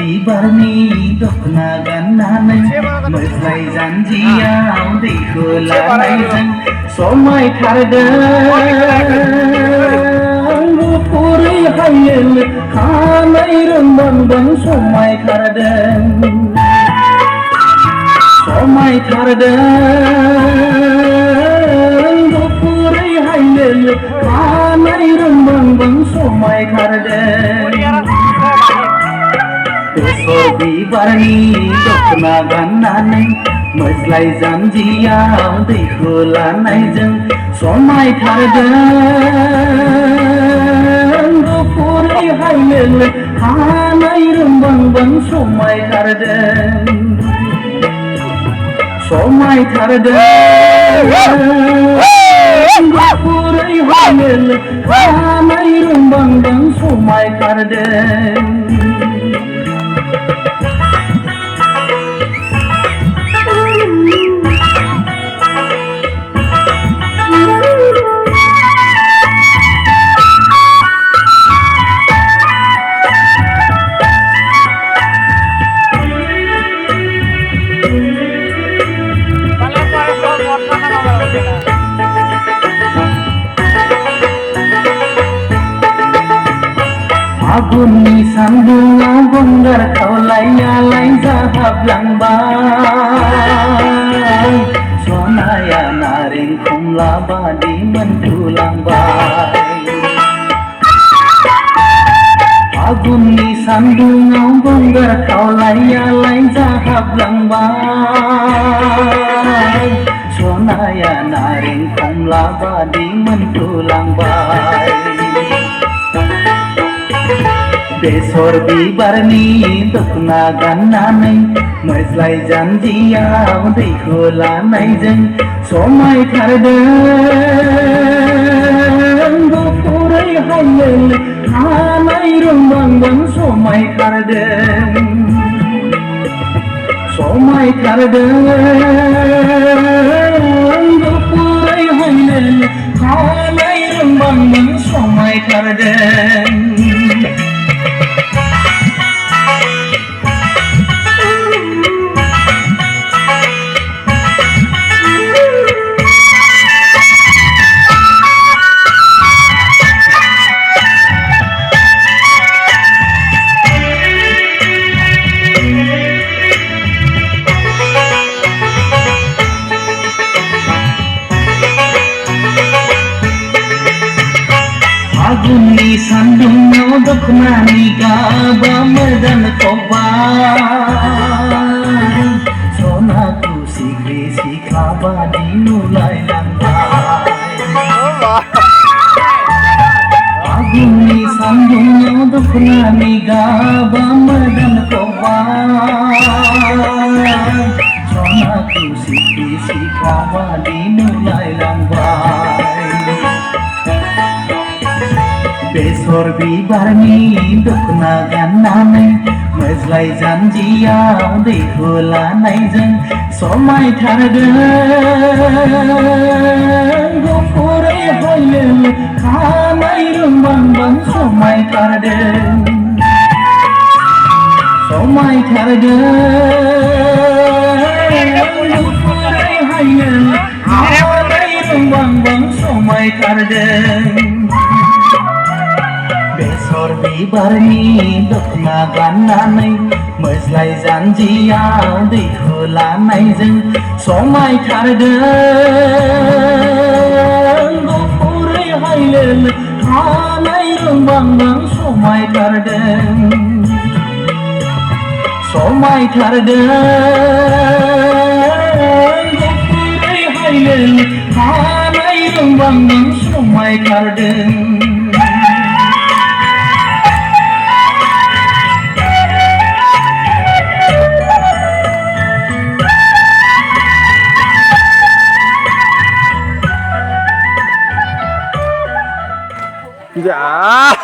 बिबारनि दखना गाननानै मोस्लाय जानजियाव दैखौ लानायजों समायथारदों गुफुरै हायेल खानाय रोंबांबां समायथारदों गुफुरै हायेल खानाय रोंबांबां समायथारदों बेसर बिबारनि दखना गाननानै मोस्लाय जानजियाव दैखौ लानायजों समायथारदों गुफुरै हायेल खानाय रोंबांबां समायथारदों गुफुरै हायेल खानाय रोंबांबां समायथारदों आगुननि सान्दुङाव गंगार खावलायालाय जाहाबलांबाय सनाया नारें खमला बादि मोनथुलांबाय आगुननि सान्दुङाव गंगार खावलायालाय जाहाबलांबाय सनाया नारें खमला बादि मोनथुलांबाय बेसर बिबारनि दखना गाननानै मोस्लाय जानजियाव दैखौ लानायजों समायथारदों गुफुरै हायेल खानाय रोंबांबां समायथारदों गुफुरै हायेल खानाय रोंबांबां समायथारदों आगुननि सान्दुङाव दखनानि गाबा मोजां खबाय सनाखौ सिख्रि सिख्ला बादि नुलायलांबाय आगुननि सान्दुङाव दखनानि गाबा मोजां खबाय सनाखौ सिख्रि सिख्ला बादि नुलायलांबाय बेसर बिबारनि दखना गाननानै मोस्लाय जानजियाव दैखौ लानायजों समायथारदों गुफुरै हायेल खानाय रोंबांबां समायथारदों गुफुरै हायेल खानाय रोंबांबां समायथारदों बेसर बिबारनि दखना गाननानै मोस्लाय जानजियाव दैखौ लानायजों समायथारदों गुफुरै हायेल खानाय रोंबांबां समायथारदों गुफुरै हायेल खानाय रोंबांबां समायथारदों Ya.